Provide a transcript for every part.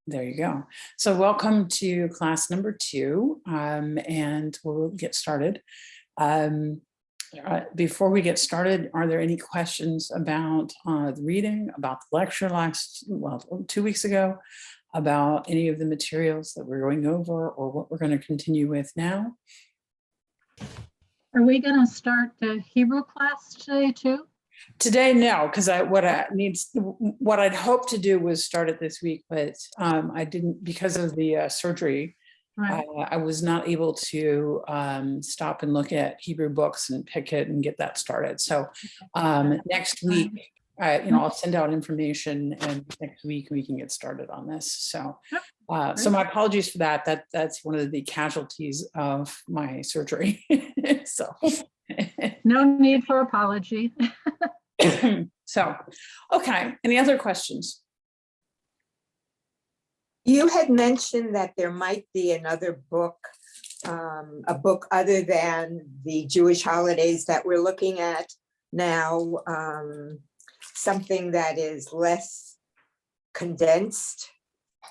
There you go. So welcome to class number 2, and we'll get started. Before we get started, are there any questions about the reading, about the lecture 2 weeks ago, about any of the materials that we're going over, or what we're going to continue with now? Are we going to start the Hebrew class today too? Today, no, because what I'd hoped to do was start it this week, but I didn't because of the surgery. Right. I was not able to stop and look at Hebrew books and pick it and get that started. So next week, I'll send out information, and next week we can get started on this. So, so my apologies for that. That's one of the casualties of my surgery. So, no need for apology. So, okay. Any other questions? You had mentioned that there might be another book, a book other than the Jewish holidays that we're looking at now, something that is less condensed.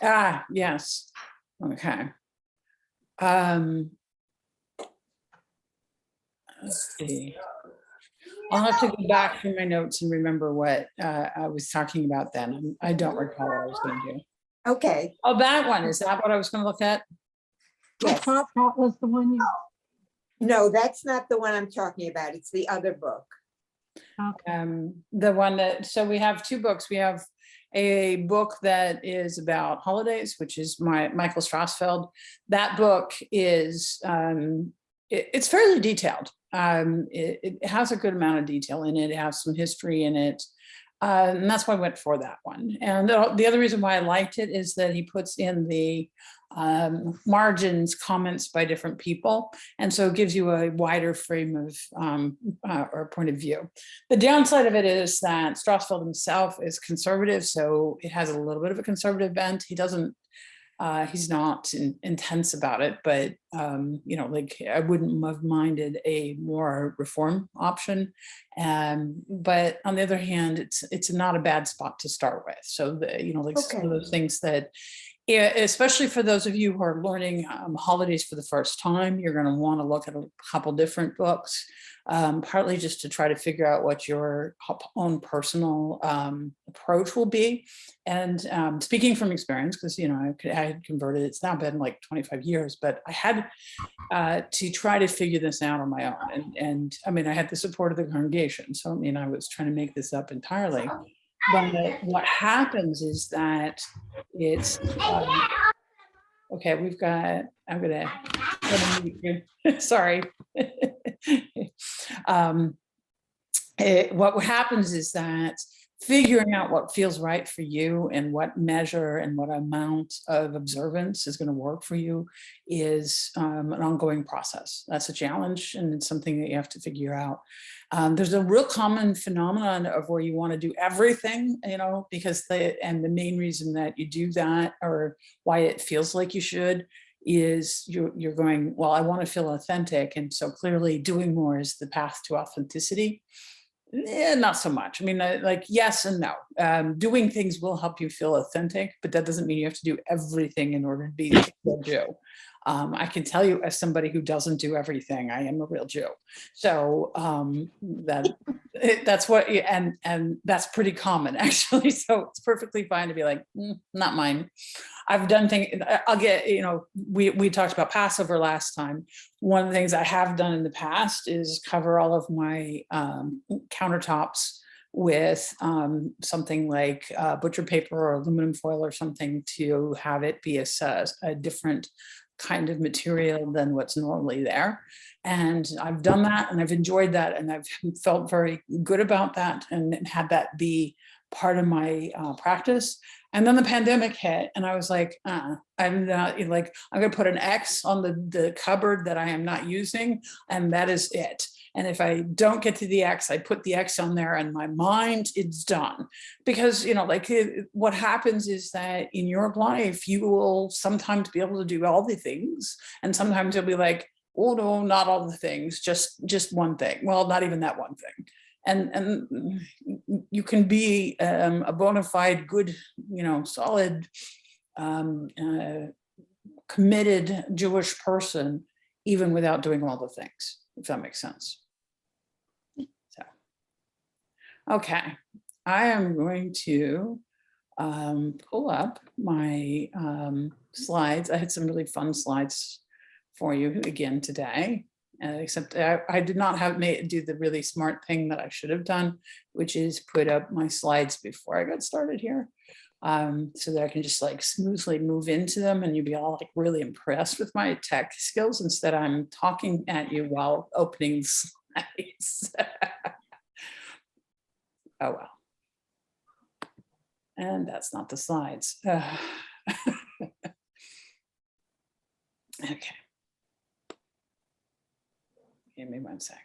Yes. Okay. Let's see. I'll have to go back through my notes and remember what I was talking about then. I don't recall what I was going to do. Okay. Oh, that one. Is that what I was going to look at? I thought that was the one you... No, that's not the one I'm talking about. It's the other book. Okay. The one that, so we have 2 books. We have a book that is about holidays, which is Michael Strassfeld. That book is, it's fairly detailed. It has a good amount of detail in it. It has some history in it. And that's why I went for that one. And the other reason why I liked it is that he puts in the margins, comments by different people. And so it gives you a wider frame of or point of view. The downside of it is that Strassfeld himself is conservative. So it has a little bit of a conservative bent. He doesn't, he's not intense about it, but like I wouldn't have minded a more reform option. But on the other hand, it's not a bad spot to start with. So some of those things that, especially for those of you who are learning holidays for the first time, you're going to want to look at a couple different books, partly just to try to figure out what your own personal approach will be. And speaking from experience, because I had converted, it's now been like 25 years, but I had to try to figure this out on my own. And I mean, I had the support of the congregation, so I mean, I was trying to make this up entirely. But what happens is that it's okay. We've got. I'm gonna mute you. Sorry. What happens is that figuring out what feels right for you and what measure and what amount of observance is going to work for you is an ongoing process. That's a challenge, and it's something that you have to figure out. There's a real common phenomenon of where you want to do everything, because the main reason that you do that, or why it feels like you should, is you're going, well, I want to feel authentic. And so clearly doing more is the path to authenticity. Not so much. I mean, like yes and no. Doing things will help you feel authentic, but that doesn't mean you have to do everything in order to be a real Jew. I can tell you, as somebody who doesn't do everything, I am a real Jew. So that's what, and that's pretty common actually. So it's perfectly fine to be like, not mine. I've done things. I'll get, we talked about Passover last time. One of the things I have done in the past is cover all of my countertops with something like butcher paper or aluminum foil or something, to have it be a different kind of material than what's normally there. And I've done that, and I've enjoyed that, and I've felt very good about that, and had that be part of my practice. And then the pandemic hit, and I was like, I'm not, like, I'm going to put an X on the cupboard that I am not using, and that is it. And if I don't get to the X, I put the X on there, and my mind, it's done. Because, what happens is that in your life, you will sometimes be able to do all the things, and sometimes you'll be like, oh no, not all the things, just one thing. Well, not even that one thing. And you can be a bona fide, good, solid committed Jewish person, even without doing all the things, if that makes sense. So, okay, I am going to pull up my slides. I had some really fun slides for you again today, except I did not do the really smart thing that I should have done, which is put up my slides before I got started here, so that I can just like smoothly move into them and you'll be all like really impressed with my tech skills. Instead, I'm talking at you while opening slides. Oh well. And that's not the slides. Okay. Give me one sec.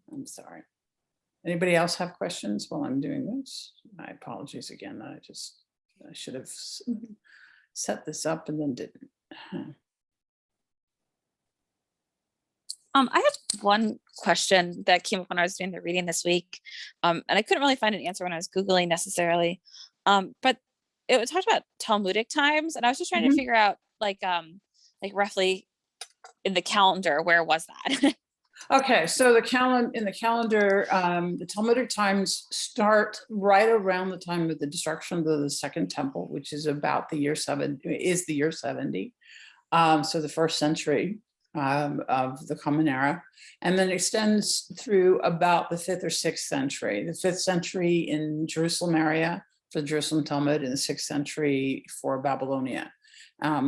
I'm sorry. Anybody else have questions while I'm doing this? My apologies again. I should have set this up and then didn't. I had one question that came up when I was doing the reading this week, and I couldn't really find an answer when I was Googling necessarily, but it was talked about Talmudic times, and I was just trying to figure out like roughly in the calendar, where was that? Okay, so the calendar, the Talmudic times start right around the time of the destruction of the Second Temple, which is about the year 70. So the first century of the Common Era, and then extends through about the 5th or 6th century. The 5th century in Jerusalem area for the Jerusalem Talmud, and the 6th century for Babylonia.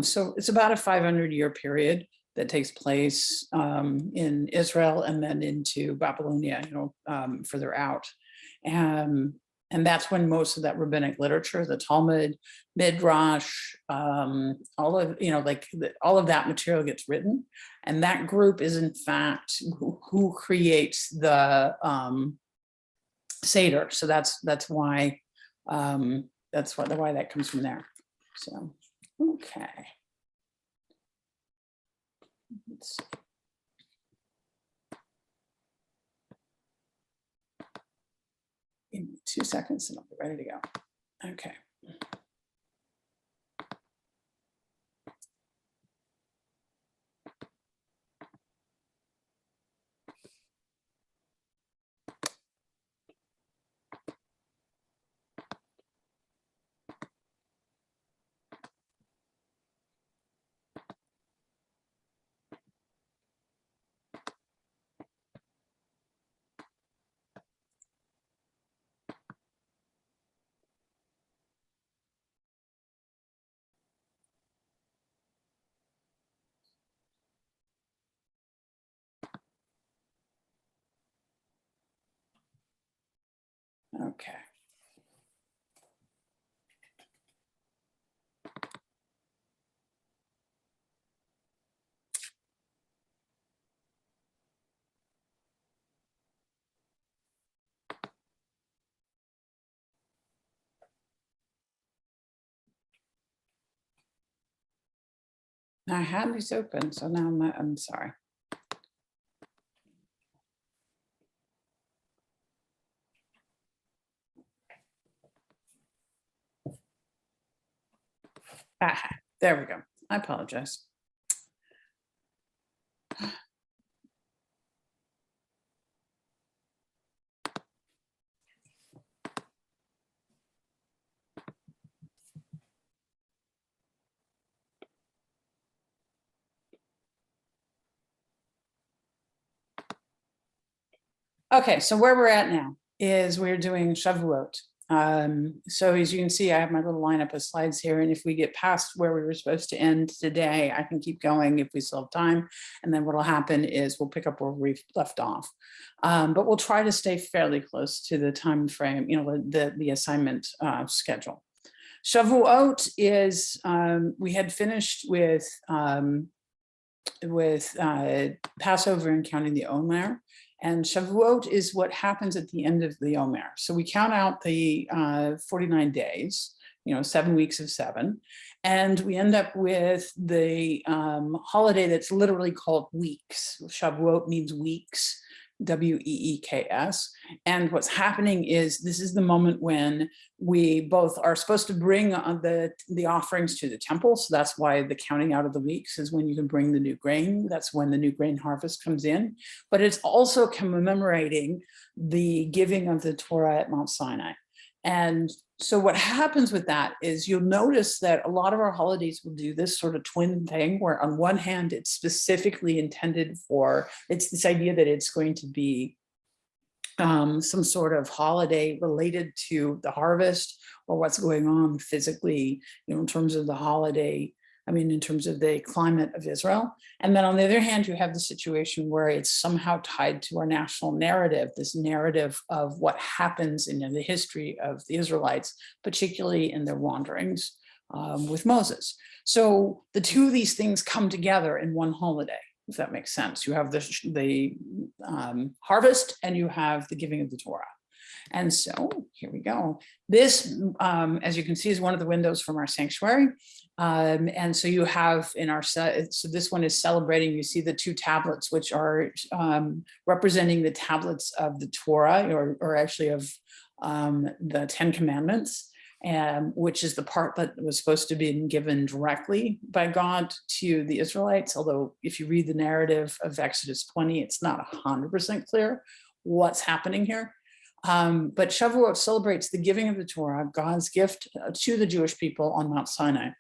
So it's about a 500-year period that takes place in Israel and then into Babylonia, further out. And that's when most of that rabbinic literature, the Talmud, Midrash, all of that material gets written. And that group is in fact who creates the Seder. So that's why that comes from there. So, okay. Let's see. In 2 seconds and I'll be ready to go. Okay. Okay. I had these open, so now I'm sorry. There we go. I apologize. Okay, so where we're at now is we're doing Shavuot. So as you can see, I have my little lineup of slides here, and if we get past where we were supposed to end today, I can keep going if we still have time, and then what will happen is we'll pick up where we left off. But we'll try to stay fairly close to the time frame, the assignment schedule. Shavuot is, we had finished with Passover and counting the Omer. And Shavuot is what happens at the end of the Omer. So we count out the 49 days 7 weeks of 7. And we end up with the holiday that's literally called weeks. Shavuot means weeks, W-E-E-K-S. And what's happening is this is the moment when we both are supposed to bring the offerings to the temple. So that's why the counting out of the weeks is when you can bring the new grain. That's when the new grain harvest comes in. But it's also commemorating the giving of the Torah at Mount Sinai. And so what happens with that is you'll notice that a lot of our holidays will do this sort of twin thing where on one hand, it's specifically intended for, it's this idea that it's going to be some sort of holiday related to the harvest or what's going on physically, in terms of the holiday, in terms of the climate of Israel. And then on the other hand, you have the situation where it's somehow tied to our national narrative, this narrative of what happens in the history of the Israelites, particularly in their wanderings with Moses. So the two of these things come together in one holiday, if that makes sense. You have the harvest and you have the giving of the Torah. And so here we go. This, as you can see, is one of the windows from our sanctuary. And so you have in our set, so this one is celebrating, you see the two tablets, which are representing the tablets of the Torah, or actually of the 10 Commandments, which is the part that was supposed to be given directly by God to the Israelites. Although if you read the narrative of Exodus 20, it's not 100% clear what's happening here. But Shavuot celebrates the giving of the Torah, God's gift to the Jewish people on Mount Sinai.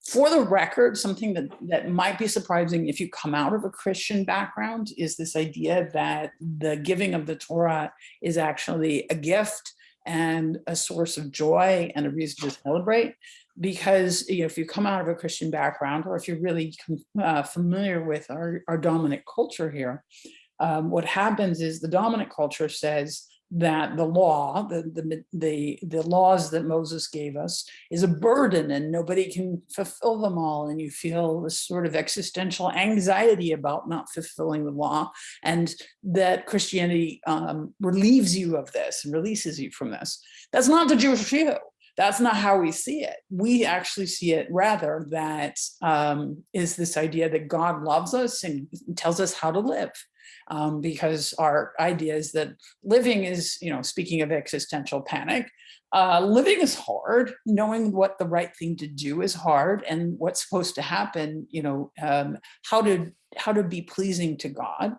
For the record, something that might be surprising if you come out of a Christian background is this idea that the giving of the Torah is actually a gift and a source of joy and a reason to celebrate. Because if you come out of a Christian background, or if you're really familiar with our dominant culture here, what happens is the dominant culture says that the law, the laws that Moses gave us is a burden and nobody can fulfill them all. And you feel this sort of existential anxiety about not fulfilling the law, and that Christianity relieves you of this and releases you from this. That's not the Jewish view. That's not how we see it. We actually see it rather that is this idea that God loves us and tells us how to live. Because our idea is that living is, speaking of existential panic, living is hard. Knowing what the right thing to do is hard, and what's supposed to happen, how to be pleasing to God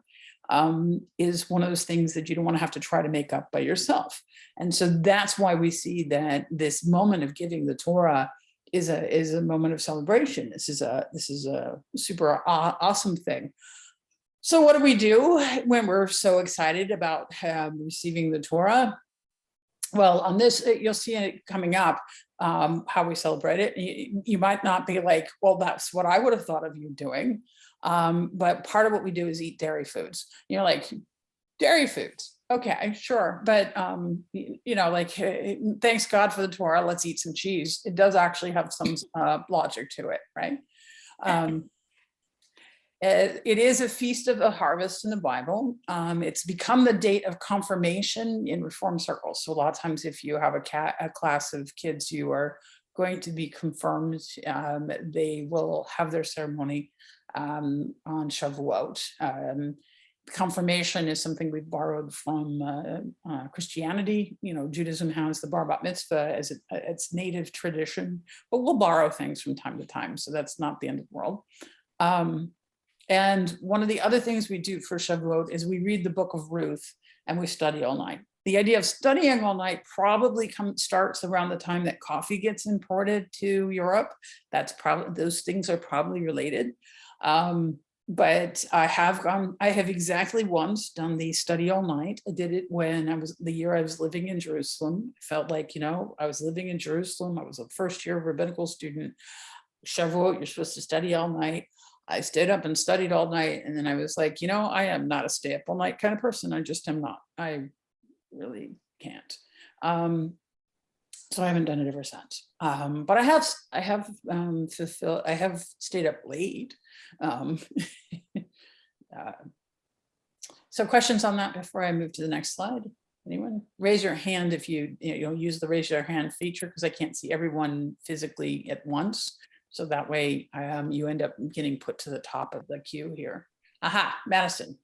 is one of those things that you don't want to have to try to make up by yourself. And so that's why we see that this moment of giving the Torah is a moment of celebration. This is a super awesome thing. So what do we do when we're so excited about receiving the Torah? Well, on this, you'll see it coming up, how we celebrate it. You might not be like, well, that's what I would have thought of you doing. But part of what we do is eat dairy foods. You're like, dairy foods. Okay, sure. But, thanks God for the Torah, let's eat some cheese. It does actually have some logic to it, right? It is a feast of the harvest in the Bible. It's become the date of confirmation in Reform circles. So a lot of times if you have a class of kids who are going to be confirmed, they will have their ceremony on Shavuot. Confirmation is something we borrowed from Christianity. Judaism has the bar bat mitzvah as its native tradition, but we'll borrow things from time to time. So that's not the end of the world. And one of the other things we do for Shavuot is we read the book of Ruth and we study all night. The idea of studying all night probably starts around the time that coffee gets imported to Europe. Those things are probably related. But I have exactly once done the study all night. I did it when the year I was living in Jerusalem. I felt like, I was living in Jerusalem. I was a first year rabbinical student. Shavuot, you're supposed to study all night. I stayed up and studied all night. And then I was like, I am not a stay up all night kind of person. I just am not. I really can't. So I haven't done it ever since. But I have stayed up late. So questions on that before I move to the next slide? Anyone? Raise your hand if you use the raise your hand feature, because I can't see everyone physically at once. So that way you end up getting put to the top of the queue here. Aha, Madison.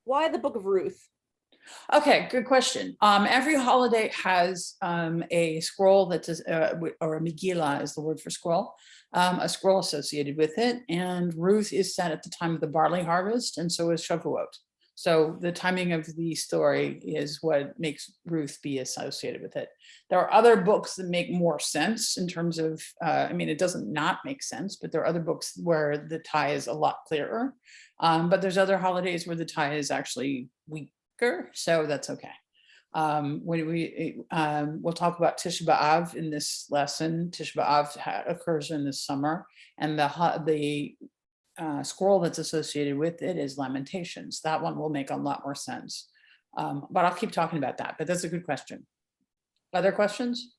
Why the Book of Ruth? Okay, good question. Every holiday has a scroll that says, or a Megillah is the word for scroll, a scroll associated with it. And Ruth is set at the time of the barley harvest, and so is Shavuot. So the timing of the story is what makes Ruth be associated with it. There are other books that make more sense in terms of, I mean, it doesn't not make sense, but there are other books where the tie is a lot clearer. But there's other holidays where the tie is actually weaker, so that's okay. We'll talk about Tisha B'Av in this lesson. Tisha B'Av occurs in the summer, and the scroll that's associated with it is Lamentations. That one will make a lot more sense. But I'll keep talking about that, but that's a good question. Other questions?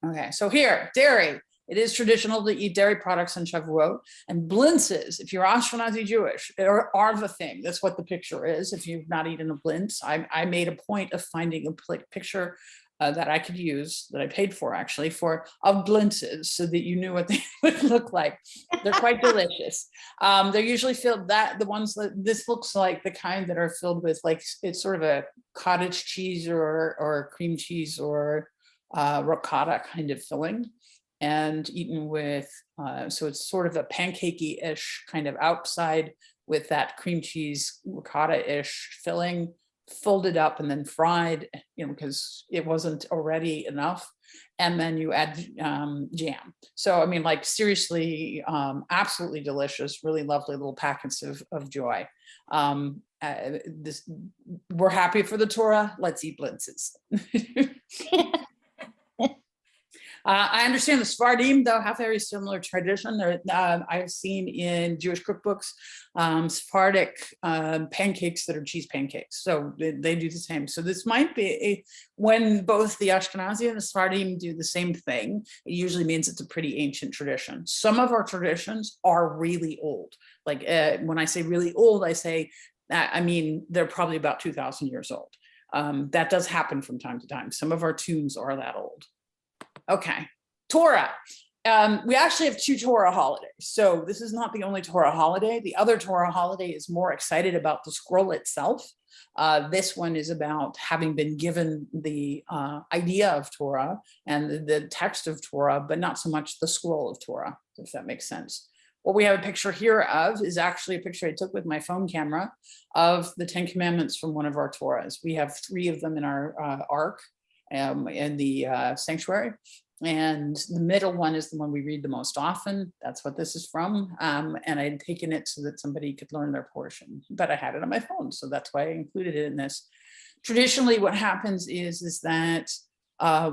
Okay, so here, dairy. It is traditional to eat dairy products on Shavuot, and blintzes, if you're Ashkenazi Jewish, are the thing. That's what the picture is. If you've not eaten a blintz, I made a point of finding a picture that I could use, that I paid for actually, of blintzes, so that you knew what they would look like. They're quite delicious. They're usually filled, the ones that this looks like the kind that are filled with, like, it's sort of a cottage cheese or cream cheese or ricotta kind of filling, and eaten with, so it's sort of a pancakey-ish kind of outside with that cream cheese ricotta-ish filling, folded up and then fried, because it wasn't already enough. And then you add jam. So, I mean, like, seriously, absolutely delicious, really lovely little packets of joy. We're happy for the Torah. Let's eat blintzes. I understand the Sephardim, though, have very similar tradition. I've seen in Jewish cookbooks Sephardic pancakes that are cheese pancakes. So they do the same. So this might be when both the Ashkenazi and the Sephardim do the same thing, it usually means it's a pretty ancient tradition. Some of our traditions are really old. Like when I say really old, I mean they're probably about 2,000 years old. That does happen from time to time. Some of our tunes are that old. Okay, Torah. We actually have 2 Torah holidays. So this is not the only Torah holiday. The other Torah holiday is more excited about the scroll itself. This one is about having been given the idea of Torah and the text of Torah, but not so much the scroll of Torah, if that makes sense. What we have a picture here of is actually a picture I took with my phone camera of the 10 Commandments from one of our Torahs. We have 3 of them in our ark. In the sanctuary, and the middle one is the one we read the most often. That's what this is from, and I had taken it so that somebody could learn their portion, but I had it on my phone, so that's why I included it in this. Traditionally, what happens is that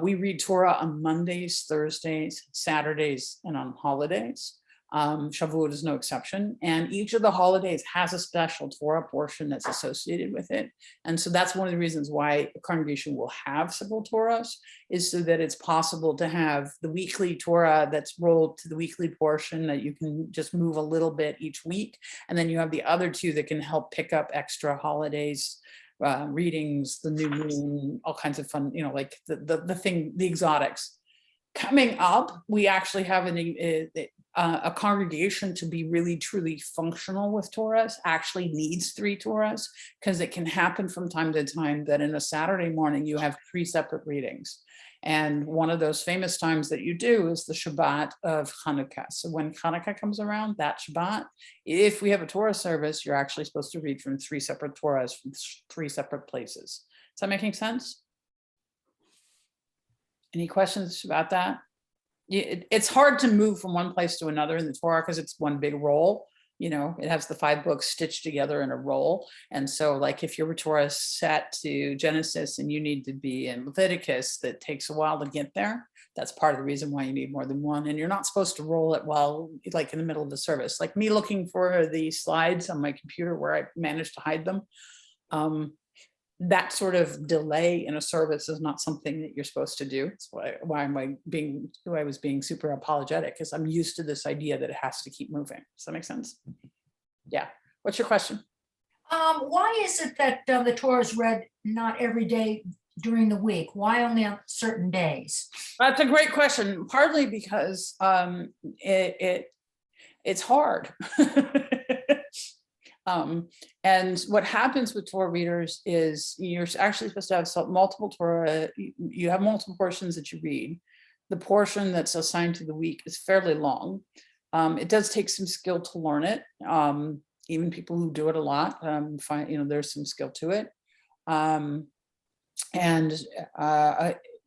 we read Torah on Mondays, Thursdays, Saturdays, and on holidays. Shavuot is no exception, and each of the holidays has a special Torah portion that's associated with it. And so that's one of the reasons why a congregation will have several Torahs, is so that it's possible to have the weekly Torah that's rolled to the weekly portion that you can just move a little bit each week. And then you have the other 2 that can help pick up extra holidays, readings, the new moon, all kinds of fun, like the exotics. Coming up, we actually have a congregation to be really truly functional with Torahs actually needs 3 Torahs, because it can happen from time to time that in a Saturday morning you have 3 separate readings. And one of those famous times that you do is the Shabbat of Hanukkah. So when Hanukkah comes around, that Shabbat, if we have a Torah service, you're actually supposed to read from 3 separate Torahs from 3 separate places. Is that making sense? Any questions about that? It's hard to move from one place to another in the Torah because it's one big roll. It has the 5 books stitched together in a roll. And so, like, if your Torah is set to Genesis and you need to be in Leviticus, that takes a while to get there. That's part of the reason why you need more than one. And you're not supposed to roll it while, like, in the middle of the service. Like me looking for the slides on my computer where I managed to hide them. That sort of delay in a service is not something that you're supposed to do. That's why I was being super apologetic, because I'm used to this idea that it has to keep moving. Does that make sense? Yeah. What's your question? Why is it that the Torah is read not every day during the week? Why only on certain days? That's a great question. Partly because it's hard. And what happens with Torah readers is you're actually supposed to have multiple Torah. You have multiple portions that you read. The portion that's assigned to the week is fairly long. It does take some skill to learn it. Even people who do it a lot find, there's some skill to it. And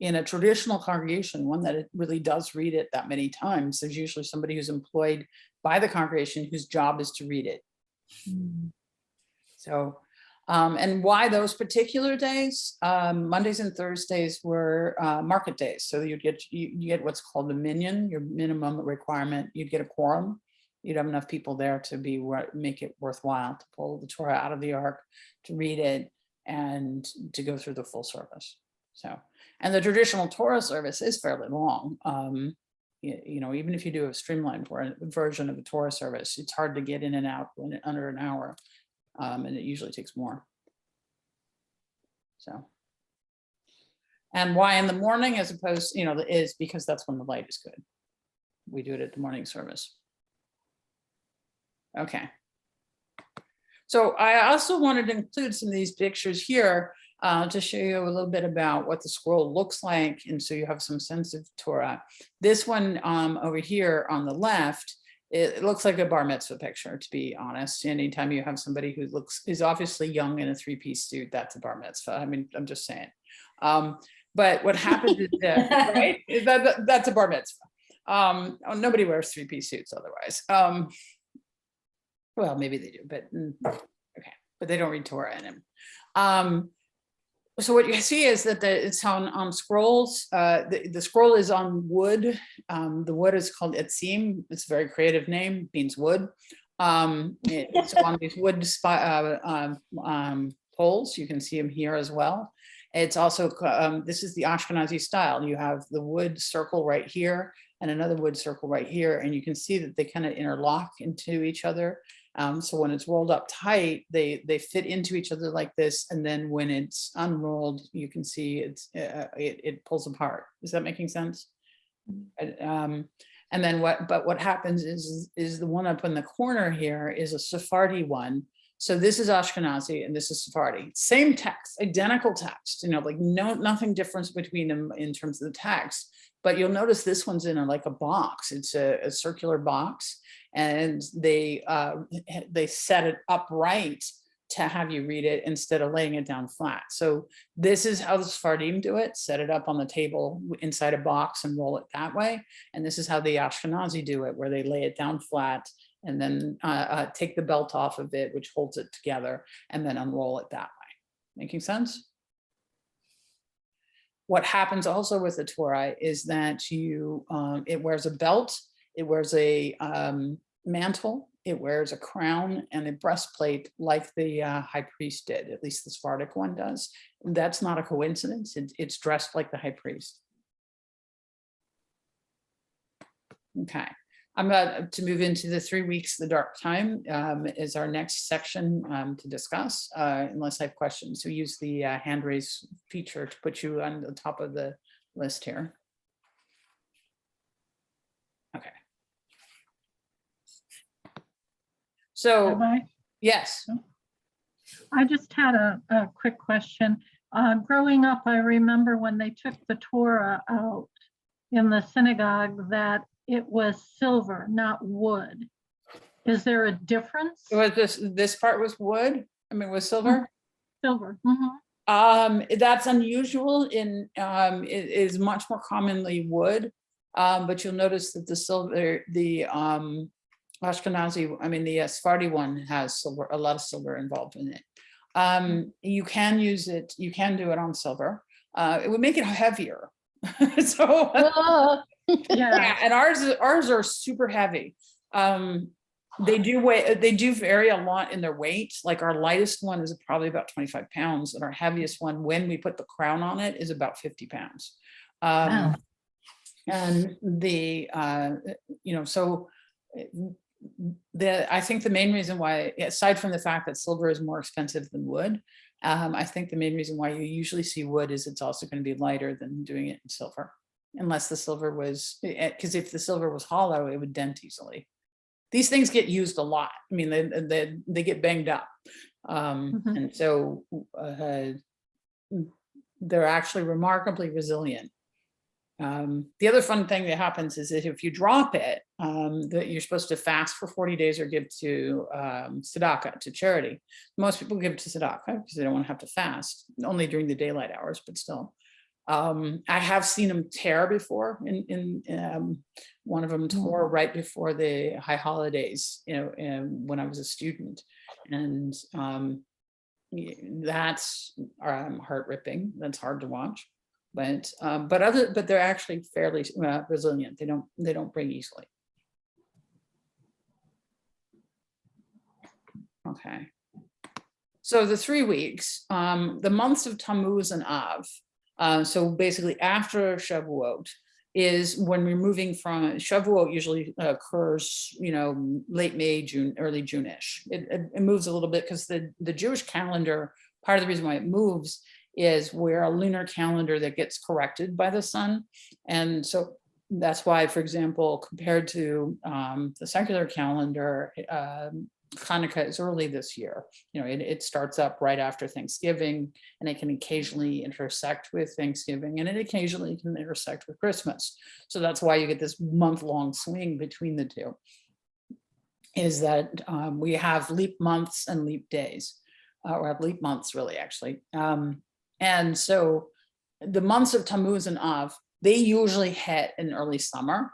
in a traditional congregation, one that it really does read it that many times, there's usually somebody who's employed by the congregation whose job is to read it. So, and why those particular days? Mondays and Thursdays were market days. So you get what's called the minyan, your minimum requirement. You'd get a quorum. You'd have enough people there to make it worthwhile to pull the Torah out of the ark, to read it, and to go through the full service. So, and the traditional Torah service is fairly long. Even if you do a streamlined version of a Torah service, it's hard to get in and out in under an hour, and it usually takes more. So, and why in the morning as opposed, is because that's when the light is good. We do it at the morning service. Okay. So I also wanted to include some of these pictures here to show you a little bit about what the scroll looks like, and so you have some sense of Torah. This one over here on the left, it looks like a bar mitzvah picture, to be honest. Anytime you have somebody who is obviously young in a three-piece suit, that's a bar mitzvah. I mean, I'm just saying. But what happens is that, right? That's a bar mitzvah. Nobody wears three-piece suits otherwise. Well, maybe they do, but okay. But they don't read Torah in them. So what you see is that it's on scrolls. The scroll is on wood. The wood is called etzim. It's a very creative name, means wood. It's on these wood poles. You can see them here as well. It's also, this is the Ashkenazi style. You have the wood circle right here and another wood circle right here. And you can see that they kind of interlock into each other. So when it's rolled up tight, they fit into each other like this. And then when it's unrolled, you can see it pulls apart. Is that making sense? And then what happens is the one up in the corner here is a Sephardi one. So this is Ashkenazi and this is Sephardi. Same text, identical text, like nothing difference between them in terms of the text. But you'll notice this one's in like a box. It's a circular box, and they set it upright to have you read it instead of laying it down flat. So this is how the Sephardim do it: set it up on the table inside a box and roll it that way. And this is how the Ashkenazi do it, where they lay it down flat and then take the belt off of it, which holds it together, and then unroll it that way. Making sense? What happens also with the Torah is that it wears a belt, it wears a mantle, it wears a crown and a breastplate like the high priest did, at least the Sephardic one does. That's not a coincidence. It's dressed like the high priest. Okay. I'm about to move into the 3 weeks, the dark time is our next section to discuss, unless I have questions. So use the hand raise feature to put you on the top of the list here. Okay. So, yes. I just had a quick question. Growing up, I remember when they took the Torah out in the synagogue that it was silver, not wood. Is there a difference? Was this part was wood? I mean, was silver? Silver. Mm-hmm. That's unusual. It is much more commonly wood, but you'll notice that the silver, the Ashkenazi, the Sephardi one has silver, a lot of silver involved in it. You can use it. You can do it on silver. It would make it heavier. So. Yeah, and ours are super heavy. They do vary a lot in their weight. Like our lightest one is probably about 25 pounds, and our heaviest one, when we put the crown on it, is about 50 pounds. Wow. And so I think the main reason why, aside from the fact that silver is more expensive than wood, I think the main reason why you usually see wood is it's also going to be lighter than doing it in silver, unless the silver was, because if the silver was hollow, it would dent easily. These things get used a lot. I mean, they get banged up. Mhm. And so they're actually remarkably resilient. The other fun thing that happens is that if you drop it, that you're supposed to fast for 40 days or give to tzedakah, to charity. Most people give to tzedakah because they don't want to have to fast, only during the daylight hours, but still. I have seen them tear before. In one of them tore right before the high holidays, when I was a student, and that's heart ripping. That's hard to watch. But they're actually fairly resilient. They don't break easily. Okay. So the 3 weeks, the months of Tammuz and Av. So basically after Shavuot is when we're moving from Shavuot usually occurs, late May, June, early June-ish. It moves a little bit because the Jewish calendar, part of the reason why it moves is we're a lunar calendar that gets corrected by the sun. And so that's why, for example, compared to the secular calendar, Hanukkah is early this year. It starts up right after Thanksgiving, and it can occasionally intersect with Thanksgiving, and it occasionally can intersect with Christmas. So that's why you get this month-long swing between the two, is that we have leap months and leap days, or have leap months really, actually. And so the months of Tammuz and Av, they usually hit in early summer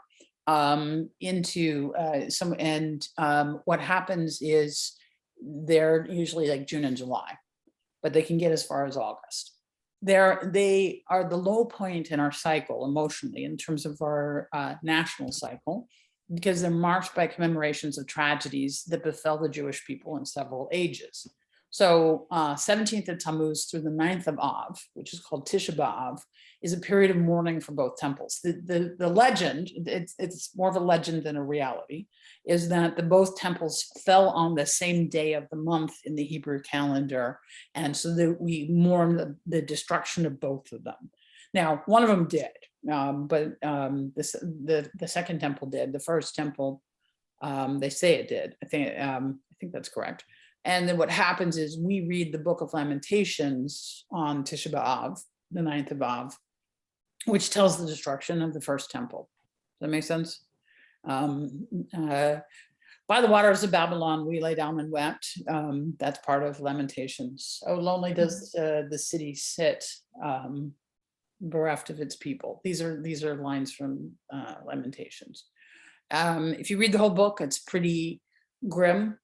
into what happens is they're usually like June and July, but they can get as far as August. They are the low point in our cycle emotionally in terms of our national cycle, because they're marked by commemorations of tragedies that befell the Jewish people in several ages. So 17th of Tammuz through the 9th of Av, which is called Tisha B'Av, is a period of mourning for both temples. The legend, it's more of a legend than a reality, is that the both temples fell on the same day of the month in the Hebrew calendar. And so that we mourn the destruction of both of them. Now, one of them did, but the second temple did. The first temple, they say it did. I think that's correct. And then what happens is we read the Book of Lamentations on Tisha B'Av, the 9th of Av, which tells the destruction of the first temple. Does that make sense? By the waters of Babylon, we lay down and wept. That's part of Lamentations. Oh, lonely does the city sit, bereft of its people. These are lines from Lamentations. If you read the whole book, it's pretty grim.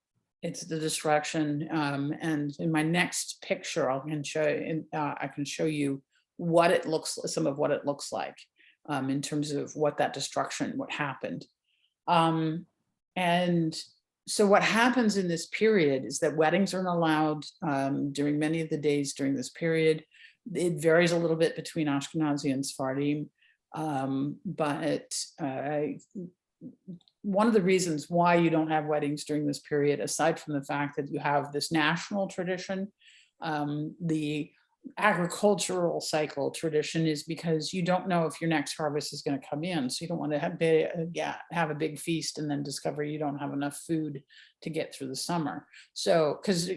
It's the destruction, and in my next picture, I can show you what it looks, some of what it looks like in terms of what that destruction, what happened. And so what happens in this period is that weddings aren't allowed during many of the days during this period. It varies a little bit between Ashkenazi and Sephardim, but one of the reasons why you don't have weddings during this period, aside from the fact that you have this national tradition, the agricultural cycle tradition is because you don't know if your next harvest is going to come in. So you don't want to have a big feast and then discover you don't have enough food to get through the summer. So, because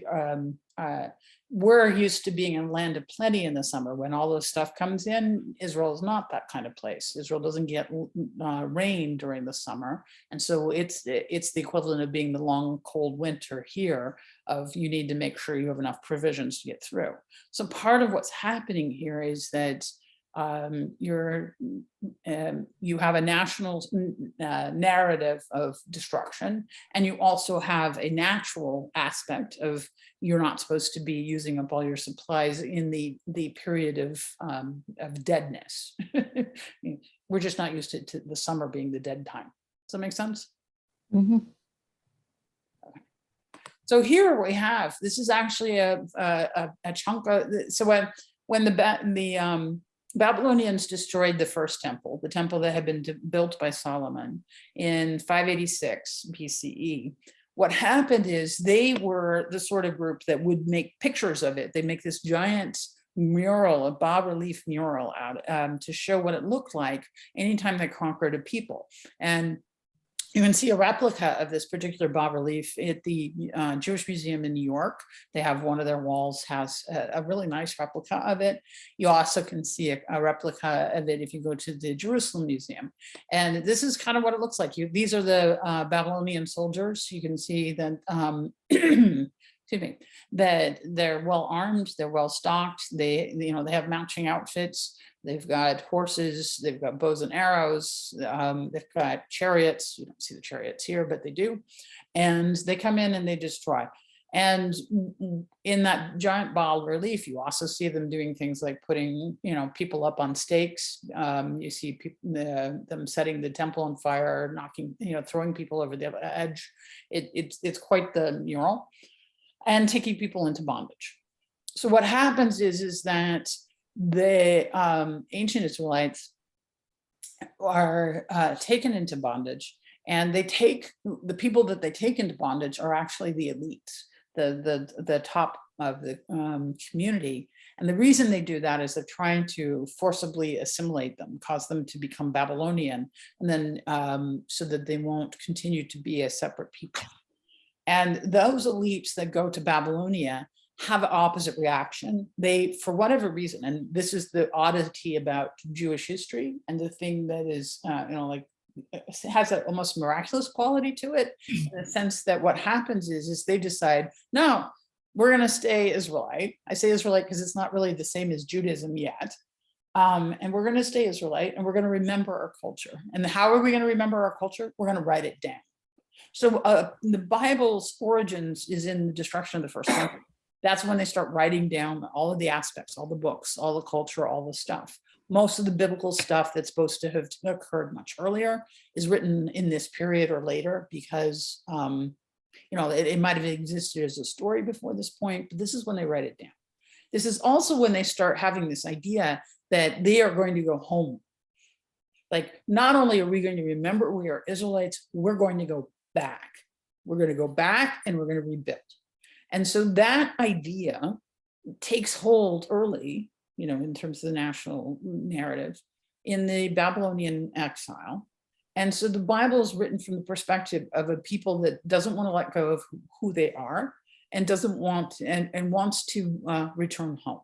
we're used to being a land of plenty in the summer when all this stuff comes in. Israel is not that kind of place. Israel doesn't get rain during the summer. And so it's the equivalent of being the long, cold winter here of you need to make sure you have enough provisions to get through. So part of what's happening here is that you have a national narrative of destruction, and you also have a natural aspect of you're not supposed to be using up all your supplies in the period of deadness. We're just not used to the summer being the dead time. Does that make sense? Mm-hmm. Okay. So here we have, this is actually a chunk of, so when Babylonians destroyed the first temple, the temple that had been built by Solomon in 586 BCE. What happened is they were the sort of group that would make pictures of it. They make this giant mural, a bas-relief mural out to show what it looked like anytime they conquered a people. And you can see a replica of this particular bas-relief at the Jewish Museum in New York. They have one of their walls has a really nice replica of it. You also can see a replica of it if you go to the Jerusalem Museum. And this is kind of what it looks like. These are the Babylonian soldiers. You can see that, excuse me, that they're well armed, they're well stocked. They have matching outfits. They've got horses, they've got bows and arrows, they've got chariots. You don't see the chariots here, but they do. And they come in and they destroy. And in that giant bas-relief, you also see them doing things like putting, people up on stakes. You see them setting the temple on fire, knocking, throwing people over the edge. It's quite the mural, and taking people into bondage. So what happens is that the ancient Israelites are taken into bondage, and they take the people that they take into bondage are actually the elites, the top of the community. And the reason they do that is they're trying to forcibly assimilate them, cause them to become Babylonian, and then so that they won't continue to be a separate people. And those elites that go to Babylonia have an opposite reaction. They, for whatever reason, and this is the oddity about Jewish history, and the thing that is, has an almost miraculous quality to it, in the sense that what happens is they decide, no, we're going to stay Israelite. I say Israelite because it's not really the same as Judaism yet. And we're going to stay Israelite, and we're going to remember our culture. And how are we going to remember our culture? We're going to write it down. So the Bible's origins is in the destruction of the first temple. That's when they start writing down all of the aspects, all the books, all the culture, all the stuff. Most of the biblical stuff that's supposed to have occurred much earlier is written in this period or later, because it might have existed as a story before this point, but this is when they write it down. This is also when they start having this idea that they are going to go home. Like, not only are we going to remember we are Israelites, we're going to go back. We're going to go back and we're going to rebuild. And so that idea takes hold early, in terms of the national narrative, in the Babylonian exile. And so the Bible is written from the perspective of a people that doesn't want to let go of who they are, and doesn't want and wants to return home.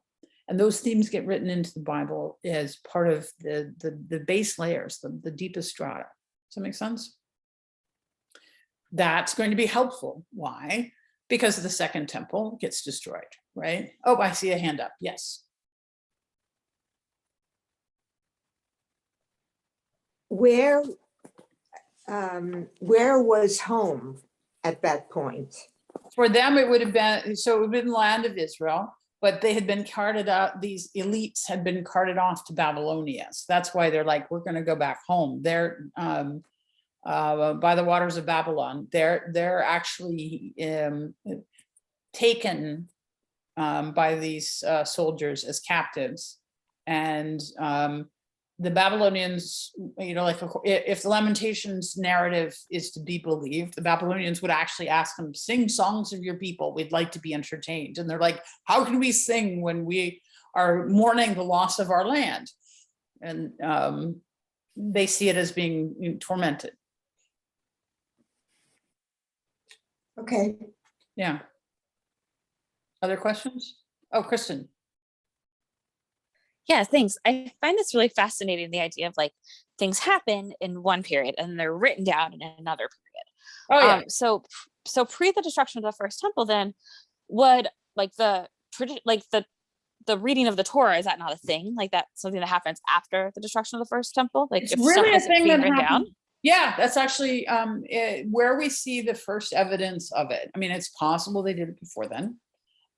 And those themes get written into the Bible as part of the base layers, the deepest strata. Does that make sense? That's going to be helpful. Why? Because the second temple gets destroyed, right? Oh, I see a hand up. Yes. Where was home at that point? For them, it would have been, so it would have been land of Israel, but they had been carted out. These elites had been carted off to Babylonia. So that's why they're like, we're going to go back home. They're by the waters of Babylon. They're actually taken by these soldiers as captives. And the Babylonians, if the Lamentations narrative is to be believed, the Babylonians would actually ask them, sing songs of your people, we'd like to be entertained. And they're like, how can we sing when we are mourning the loss of our land? And they see it as being tormented. Okay. Yeah. Other questions? Oh, Kristen. Yeah, thanks. I find this really fascinating, the idea of like things happen in one period and they're written down in another period. Oh, yeah. So pre the destruction of the first temple, then would like the reading of the Torah, is that not a thing? Like that's something that happens after the destruction of the first temple? Like, It's if really stuff a isn't thing being that written happened. down? Yeah, that's actually where we see the first evidence of it. I mean, it's possible they did it before then,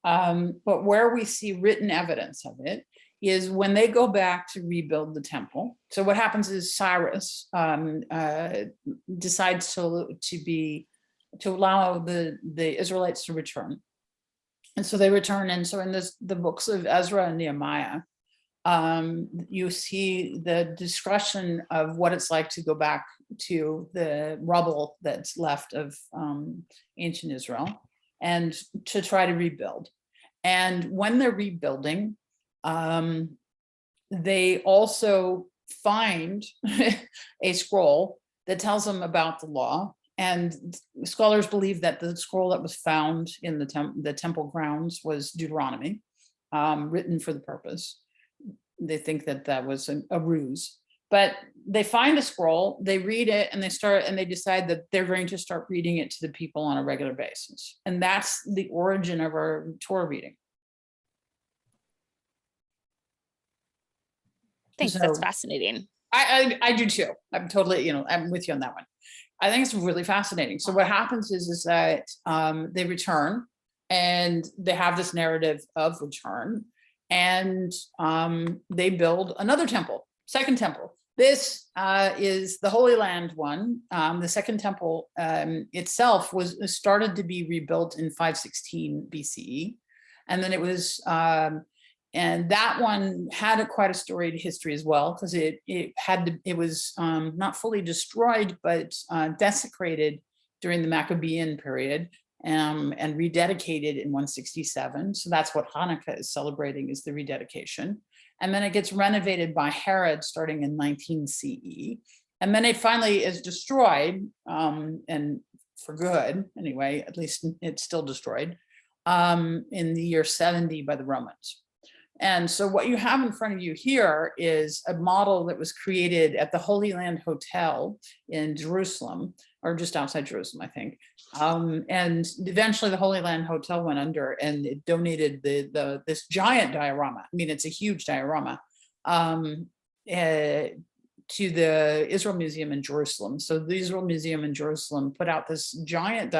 but where we see written evidence of it is when they go back to rebuild the temple. So what happens is Cyrus decides to allow the Israelites to return. And so they return. And so in the books of Ezra and Nehemiah, you see the discussion of what it's like to go back to the rubble that's left of ancient Israel and to try to rebuild. And when they're rebuilding, they also find a scroll that tells them about the law. And scholars believe that the scroll that was found in the temple grounds was Deuteronomy, written for the purpose. They think that that was a ruse, but they find a scroll, they read it, and they decide that they're going to start reading it to the people on a regular basis. And that's the origin of our Torah reading. Thanks, So- that's fascinating. I do too. I'm totally, I'm with you on that one. I think it's really fascinating. So what happens is that they return and they have this narrative of return, and they build another temple, second temple. This is the Holy Land one. The second temple itself was started to be rebuilt in 516 BCE. And then it was, and that one had quite a storied history as well, because it was not fully destroyed, but desecrated during the Maccabean period, and rededicated in 167. So that's what Hanukkah is celebrating, is the rededication. And then it gets renovated by Herod starting in 19 CE. And then it finally is destroyed, and for good, anyway, at least it's still destroyed, in the year 70 by the Romans. And so what you have in front of you here is a model that was created at the Holy Land Hotel in Jerusalem, or just outside Jerusalem, I think. And eventually the Holy Land Hotel went under, and it donated this giant diorama. I mean, it's a huge diorama, to the Israel Museum in Jerusalem. So the Israel Museum in Jerusalem put out this giant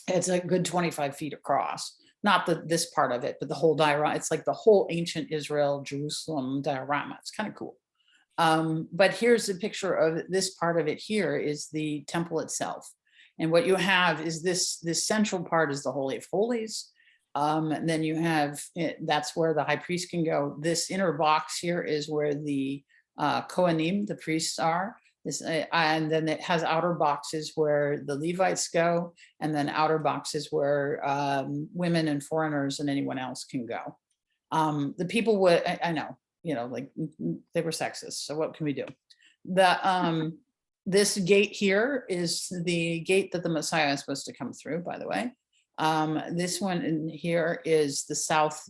it's a good 25 feet across. Not this part of it, but the whole diorama. It's like the whole ancient Israel, Jerusalem diorama. It's kind of cool. But here's a picture of this part of it. Here is the temple itself. And what you have is this central part is the Holy of Holies. And then you have, that's where the high priest can go. This inner box here is where the Kohanim, the priests, are. And then it has outer boxes where the Levites go, and then outer boxes where women and foreigners and anyone else can go. The people would, I know, like they were sexist. So what can we do? This gate here is the gate that the Messiah is supposed to come through, by the way. This one in here is the south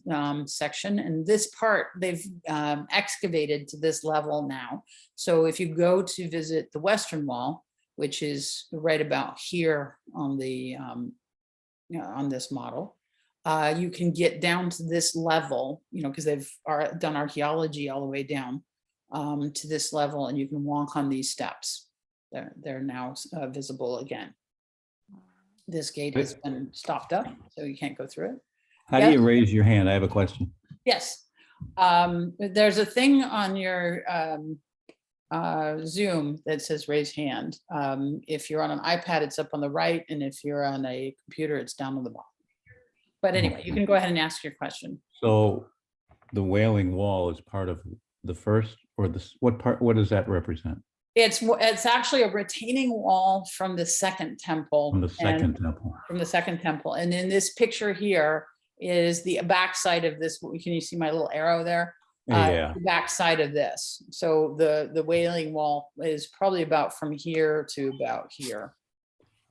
section, and this part they've excavated to this level now. So if you go to visit the Western Wall, which is right about here on the on this model, you can get down to this level, because they've done archaeology all the way down to this level, and you can walk on these steps. They're now visible again. This gate has been stopped up, so you can't go through it. How do you raise your hand? I have a question. Yes. There's a thing on your Zoom that says raise hand. If you're on an iPad, it's up on the right, and if you're on a computer, it's down on the bottom. But anyway, you can go ahead and ask your question. So the Wailing Wall is part of the first, or this, what does that represent? It's actually a retaining wall from the second temple. From the second temple. From the second temple. And in this picture here is the backside of this. Can you see my little arrow there? Yeah. The backside of this. So the Wailing Wall is probably about from here to about here.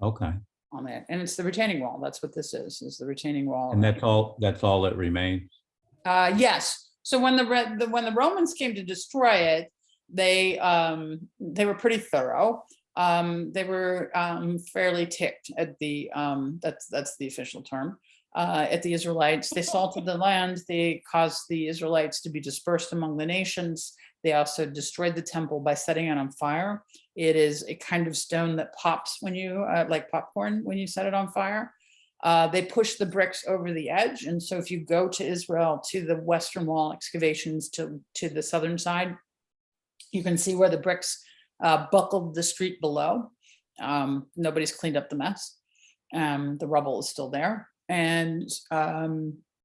Okay. On it. And it's the retaining wall. That's what this is the retaining wall. And that's all that remains? Yes. So when the Romans came to destroy it, they were pretty thorough. They were fairly ticked at the that's the official term, at the Israelites. They salted the land. They caused the Israelites to be dispersed among the nations. They also destroyed the temple by setting it on fire. It is a kind of stone that pops when you like popcorn when you set it on fire. They pushed the bricks over the edge, and so if you go to Israel, to the Western Wall excavations to the southern side, you can see where the bricks buckled the street below. Nobody's cleaned up the mess. The rubble is still there. And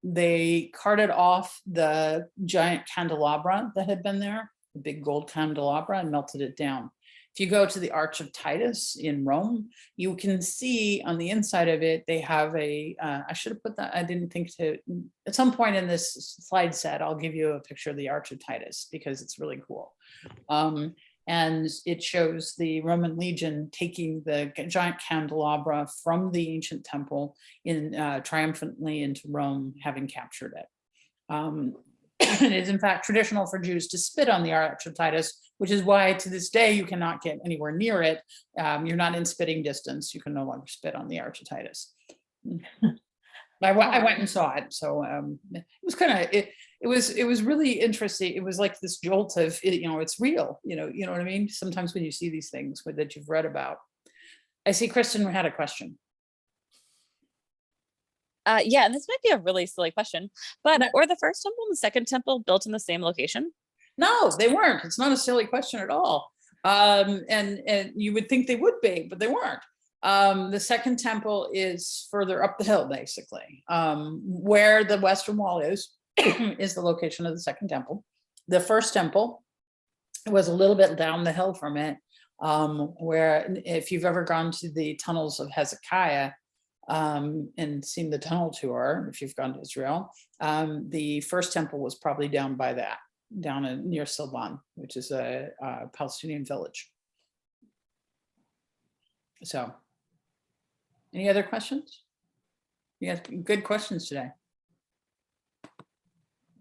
They carted off the giant candelabra that had been there, the big gold candelabra, and melted it down. If you go to the Arch of Titus in Rome, you can see on the inside of it, they have I should have put that, I didn't think to, at some point in this slide set, I'll give you a picture of the Arch of Titus because it's really cool. And it shows the Roman legion taking the giant candelabra from the ancient temple triumphantly into Rome, having captured it. It is in fact traditional for Jews to spit on the Arch of Titus, which is why to this day you cannot get anywhere near it. You're not in spitting distance. You can no longer spit on the Arch of Titus. I went and saw it, so it was kind of it was really interesting. It was like this jolt of it's real. You know what I mean. Sometimes when you see these things that you've read about, I see Kristen had a question. Yeah, and this might be a really silly question, but were the first temple and the second temple built in the same location? No, they weren't. It's not a silly question at all. And you would think they would be, but they weren't. The second temple is further up the hill, basically. Where the Western Wall is the location of the second temple. The first temple was a little bit down the hill from it, where if you've ever gone to the tunnels of Hezekiah, and seen the tunnel tour, if you've gone to Israel, the first temple was probably down by that, near Silvan, which is a Palestinian village. So, any other questions? You got good questions today.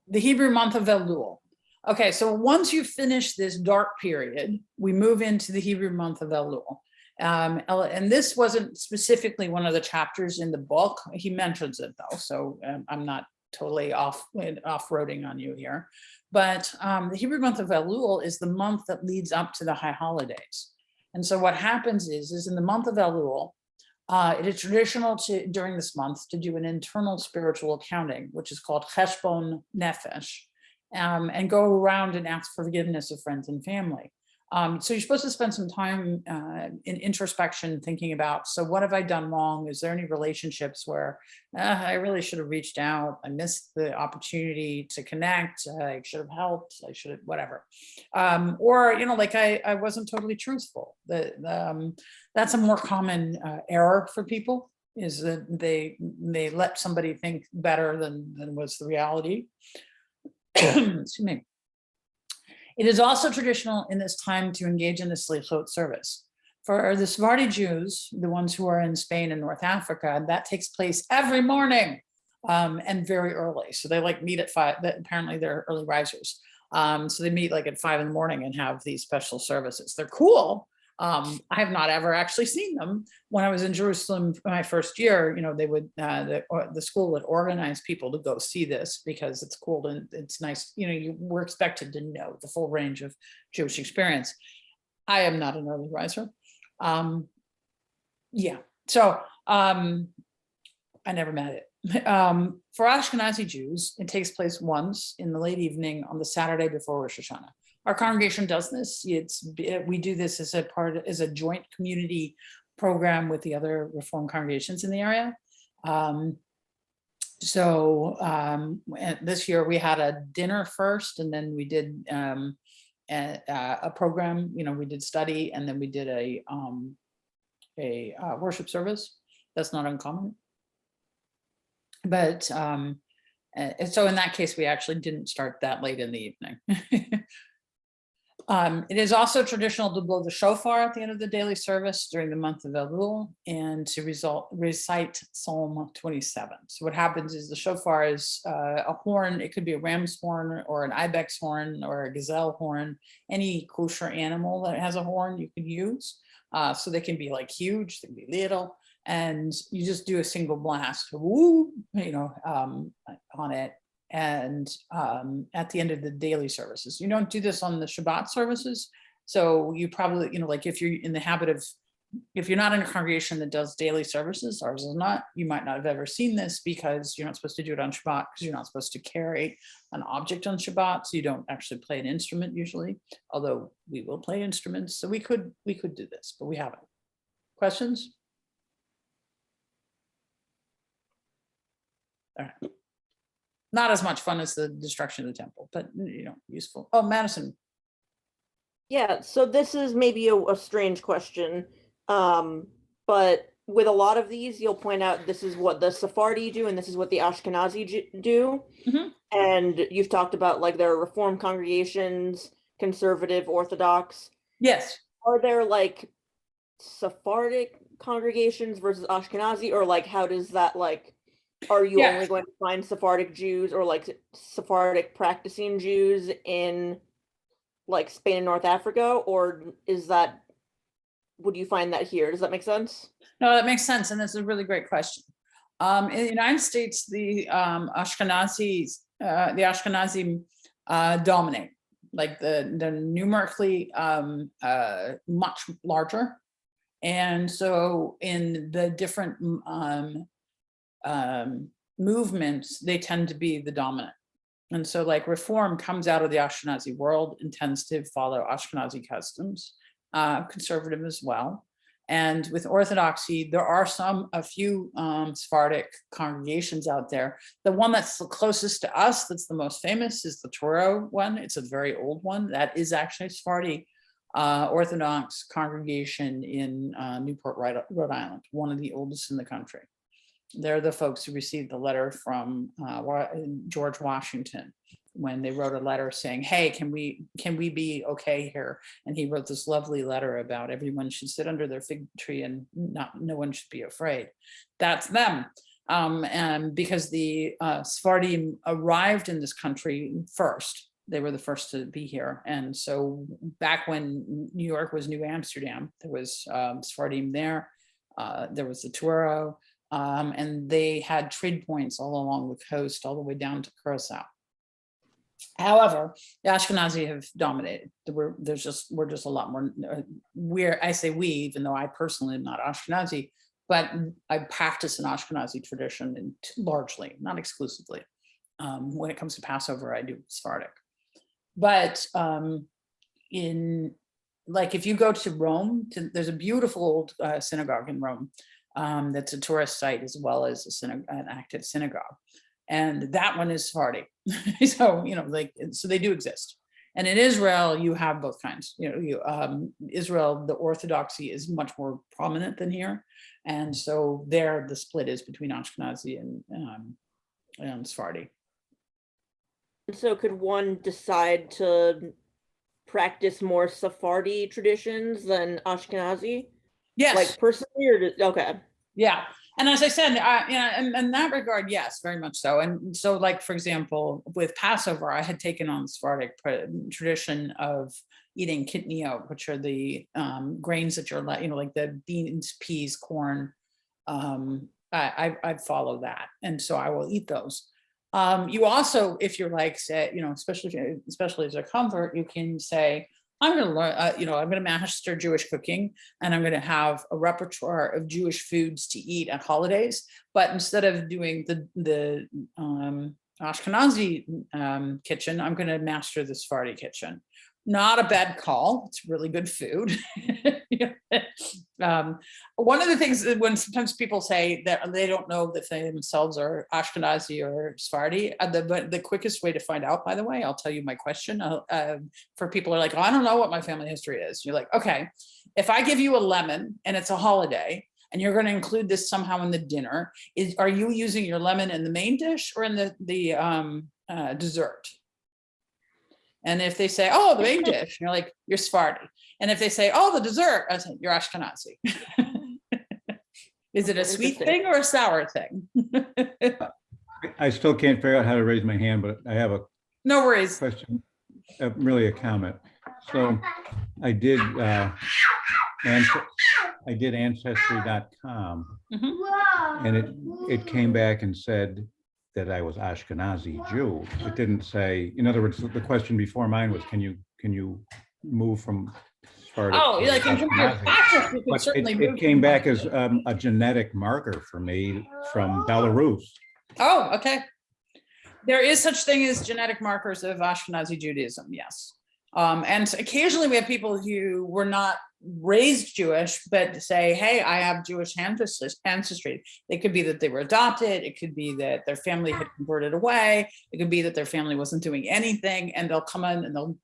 The Hebrew month of Elul. Okay, so once you finish this dark period, we move into the Hebrew month of Elul. And this wasn't specifically one of the chapters in the book. He mentions it though, so I'm not totally off-roading on you here. But the Hebrew month of Elul is the month that leads up to the high holidays. And so what happens is in the month of Elul, it is traditional during this month to do an internal spiritual accounting, which is called cheshbon nefesh, and go around and ask for forgiveness of friends and family. So you're supposed to spend some time in introspection, thinking about, so what have I done wrong? Is there any relationships where I really should have reached out? I missed the opportunity to connect. I should have helped. I should have, whatever. Or, like I wasn't totally truthful. That's a more common error for people, is that they let somebody think better than was the reality. Excuse me. It is also traditional in this time to engage in the Slichot service. For the Sephardi Jews, the ones who are in Spain and North Africa, that takes place every morning and very early. So they meet at 5, apparently they're early risers. So they meet at 5 in the morning and have these special services. They're cool. I have not ever actually seen them. When I was in Jerusalem my first year, they would the school would organize people to go see this because it's cool and it's nice. You were expected to know the full range of Jewish experience. I am not an early riser. Yeah, so I never met it. For Ashkenazi Jews, it takes place once in the late evening on the Saturday before Rosh Hashanah. Our congregation does this. We do this as a joint community program with the other Reform congregations in the area. This year we had a dinner first, and then we did a program. We did study, and then we did a worship service. That's not uncommon. But so in that case, we actually didn't start that late in the evening. It is also traditional to blow the shofar at the end of the daily service during the month of Elul and to recite Psalm 27. So what happens is the shofar is a horn. It could be a ram's horn or an ibex horn or a gazelle horn. Any kosher animal that has a horn you could use. So they can be huge, they can be little. And you just do a single blast, woo, on it. And at the end of the daily services. You don't do this on the Shabbat services. So you probably, if you're in the habit of, if you're not in a congregation that does daily services, ours is not, you might not have ever seen this because you're not supposed to do it on Shabbat because you're not supposed to carry an object on Shabbat. So you don't actually play an instrument usually, although we will play instruments. So we could do this, but we haven't. Questions? All right. Not as much fun as the destruction of the temple, but useful. Oh, Madison. Yeah, so this is maybe a strange question, but with a lot of these, you'll point out this is what the Sephardi do and this is what the Ashkenazi do. Mhm. And you've talked about like there are Reform congregations, conservative, Orthodox. Yes. Are there like Sephardic congregations versus Ashkenazi, or like how does that like? Are you Yeah. only going to find Sephardic Jews or like Sephardic practicing Jews in like Spain and North Africa, or is that, would you find that here? Does that make sense? No, that makes sense. And that's a really great question. In the United States, the Ashkenazi dominate, like the numerically much larger. And so in the different movements, they tend to be the dominant. And so like Reform comes out of the Ashkenazi world and tends to follow Ashkenazi customs, conservative as well. And with Orthodoxy, there are a few Sephardic congregations out there. The one that's the closest to us, that's the most famous, is the Torah one. It's a very old one. That is actually a Sephardi Orthodox congregation in Newport, Rhode Island, one of the oldest in the country. They're the folks who received the letter from George Washington when they wrote a letter saying, hey, can we be okay here? And he wrote this lovely letter about everyone should sit under their fig tree and no one should be afraid. That's them. And because the Sephardim arrived in this country first, they were the first to be here. And so back when New York was New Amsterdam, there was Sephardim there. There was the Torah. And they had trade points all along the coast, all the way down to Curacao. However, the Ashkenazi have dominated. We're just a lot more. I say we, even though I personally am not Ashkenazi, but I practice an Ashkenazi tradition, and largely, not exclusively. When it comes to Passover, I do Sephardic. But if you go to Rome, there's a beautiful old synagogue in Rome. That's a tourist site as well as an active synagogue, and that one is Sephardi. So so they do exist. And in Israel, you have both kinds. Israel, the Orthodoxy is much more prominent than here, and so there the split is between Ashkenazi and Sephardi. So could one decide to practice more Sephardi traditions than Ashkenazi? Yes. Like personally, or okay. Yeah. And as I said, in that regard, yes, very much so. And so like, for example, with Passover, I had taken on the Sephardic tradition of eating kitniot, which are the grains that you're like the beans, peas, corn. I follow that. And so I will eat those. You also, if you're like, say, especially as a convert, you can say, I'm going to learn, I'm going to master Jewish cooking, and I'm going to have a repertoire of Jewish foods to eat at holidays. But instead of doing the Ashkenazi kitchen, I'm going to master the Sephardi kitchen. Not a bad call. It's really good food. One of the things that when sometimes people say that they don't know that they themselves are Ashkenazi or Sephardi, the quickest way to find out, by the way, I'll tell you my question. For people who are like, oh, I don't know what my family history is. You're like, okay, if I give you a lemon and it's a holiday, and you're going to include this somehow in the dinner, are you using your lemon in the main dish or in the dessert? And if they say, oh, the main dish, you're like, you're Sephardi. And if they say, oh, the dessert, I say, you're Ashkenazi. Is it a sweet thing or a sour thing? I still can't figure out how to raise my hand, but I have a No worries. question, really a comment. So I did ancestry.com, and it came back and said that I was Ashkenazi Jew. It didn't say, in other words, the question before mine was, can you move from Sephardic? Oh, like in terms of practice, you can But certainly it move. came back as a genetic marker for me from Belarus. Oh, okay. There is such thing as genetic markers of Ashkenazi Judaism, yes. And occasionally we have people who were not raised Jewish, but say, hey, I have Jewish ancestry. It could be that they were adopted. It could be that their family had converted away. It could be that their family wasn't doing anything. And they'll come in and they'll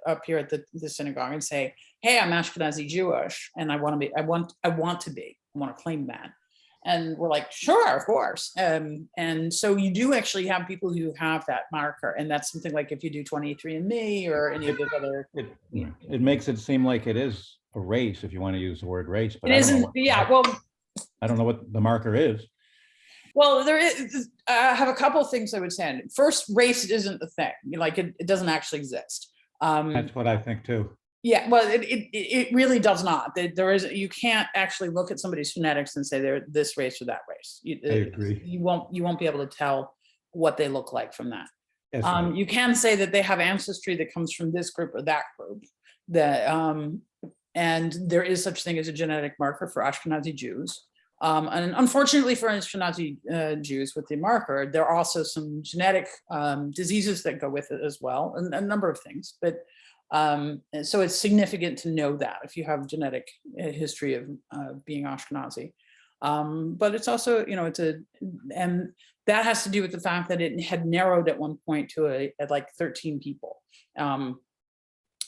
appear at the synagogue and say, hey, I'm Ashkenazi Jewish, and I want to claim that. And we're like, sure, of course. And so you do actually have people who have that marker. And that's something like if you do 23andMe or any of those other. It makes it seem like it is a race, if you want to use the word race. But It isn't, yeah, well. I don't know what the marker is. Well, there is, I have a couple of things I would say. First, race isn't the thing. Like it doesn't actually exist. That's what I think too. Yeah, well, it really does not. There is, you can't actually look at somebody's genetics and say they're this race or that race. I agree. You won't be able to tell what they look like from that. That's right. You can say that they have ancestry that comes from this group or that group. And there is such thing as a genetic marker for Ashkenazi Jews. And unfortunately for Ashkenazi Jews with the marker, there are also some genetic diseases that go with it as well, and a number of things. But so it's significant to know that if you have genetic history of being Ashkenazi. But it's also, and that has to do with the fact that it had narrowed at one point to at like 13 people.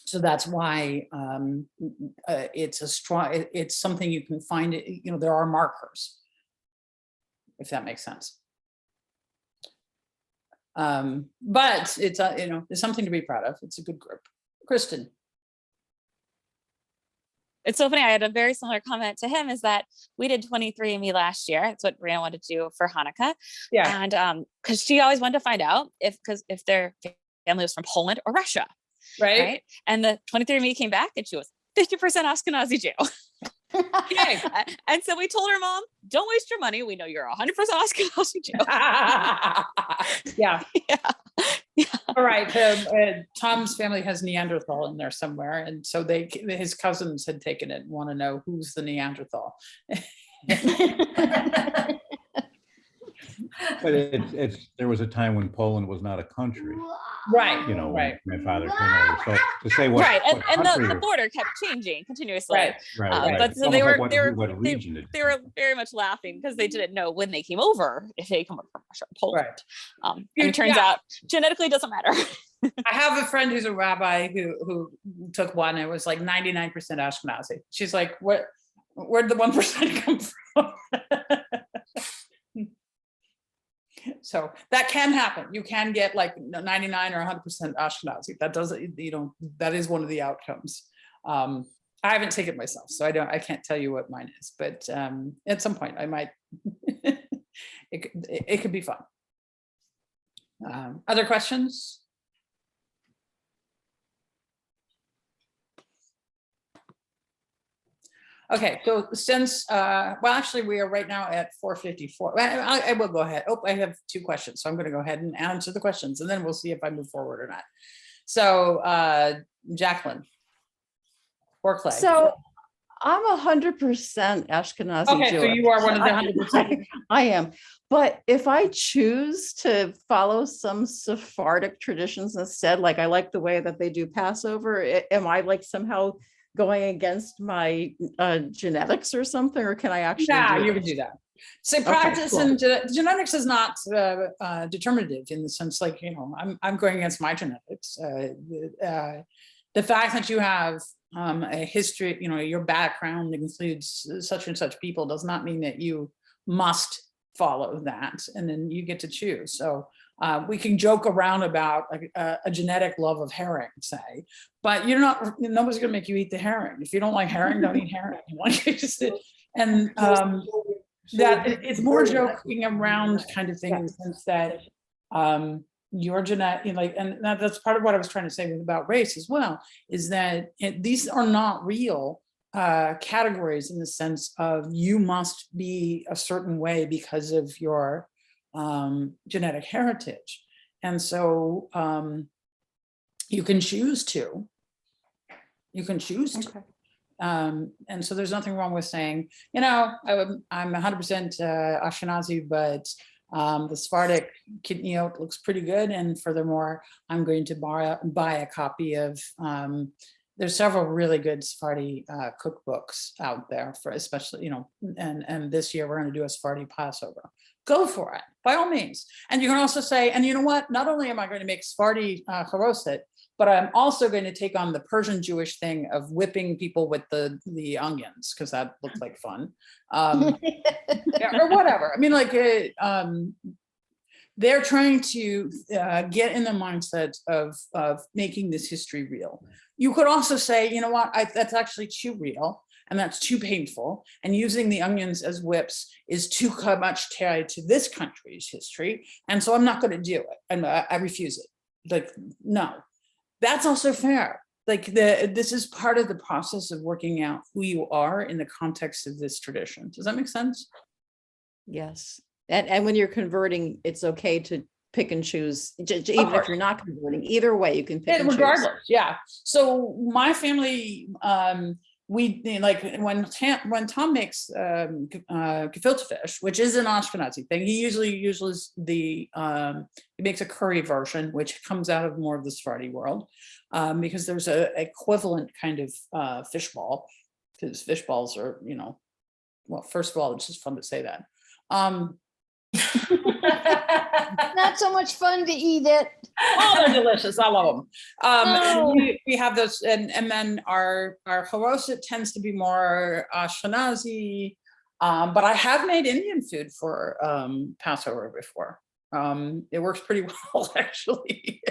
So that's why it's something you can find it, there are markers, if that makes sense. But it's, it's something to be proud of. It's a good group. Kristen. It's so funny. I had a very similar comment to him, is that we did 23andMe last year. That's what Brianna wanted to do for Hanukkah. Yeah. And because she always wanted to find out if their family was from Poland or Russia. Right. And the 23andMe came back and she was 50% Ashkenazi Jew. Okay. And so we told her mom, don't waste your money. We know you're 100% Ashkenazi Jew. Yeah. Yeah. All right. Tom's family has Neanderthal in there somewhere. And so his cousins had taken it and want to know who's the Neanderthal. But there was a time when Poland was not a country. Right. When my father came over. So to say what. Right. what And country the or- border kept changing continuously. Right. Right. But It's so they almost were like what region it- they were very much laughing because they didn't know when they came over if they come over from Russia or Poland. Right. And it turns out genetically it doesn't matter. I have a friend who's a rabbi who took one. It was like 99% Ashkenazi. She's like, where'd the 1% come from? So that can happen. You can get like 99 or 100% Ashkenazi. That doesn't, that is one of the outcomes. I haven't taken it myself, so I can't tell you what mine is, but at some point I might, it could be fun. Other questions? Okay, so since, well, actually we are right now at 4:54. I will go ahead. Oh, I have 2 questions. So I'm gonna go ahead and answer the questions and then we'll see if I move forward or not. So Jacqueline. Or Clay. So I'm 100% Ashkenazi Okay, so Jewish. you are one of the 100%. I am. But if I choose to follow some Sephardic traditions instead, like I like the way that they do Passover, am I like somehow going against my genetics or something, or can I actually? Yeah, do you it? can do that. So practice cool. and genetics is not determinative in the sense like, I'm going against my genetics. The fact that you have a history, your background includes such and such people does not mean that you must follow that, and then you get to choose. So we can joke around about a genetic love of herring, say, but nobody's gonna make you eat the herring. If you don't like herring, don't eat herring. And that it's more joking around kind of thing in the sense that your genetic, and that's part of what I was trying to say about race as well, is that these are not real categories in the sense of you must be a certain way because of your genetic heritage. And so you can choose to. Okay. And so there's nothing wrong with saying, I'm 100% Ashkenazi, but The Sephardic kidney oat looks pretty good. And furthermore, I'm going to buy a copy of, there's several really good Sephardi cookbooks out there for especially, you know, and this year we're going to do a Sephardi Passover. Go for it, by all means. And you can also say, and you know what, not only am I going to make Sephardi charoset, but I'm also going to take on the Persian Jewish thing of whipping people with the onions, because that looked like fun. Yeah, or whatever. I mean, like, they're trying to get in the mindset of making this history real. You could also say, you know what, that's actually too real, and that's too painful, and using the onions as whips is too much tied to this country's history, and so I'm not going to do it, and I refuse it. Like, no, that's also fair. Like, this is part of the process of working out who you are in the context of this tradition. Does that make sense? Yes. And when you're converting, it's okay to pick and choose, even if you're not converting. Either way, you can pick and choose. Regardless, yeah. So my family, we like when Tom makes gefilte fish, which is an Ashkenazi thing. He usually uses he makes a curry version, which comes out of more of the Sephardi world, because there's a equivalent kind of fish ball, because fish balls are, you know, well, first of all, it's just fun to say that. Not so much fun to eat it. Oh, they're delicious. I love them. Oh. And we have this, and then our charoset tends to be more Ashkenazi, but I have made Indian food for Passover before. It works pretty well, actually.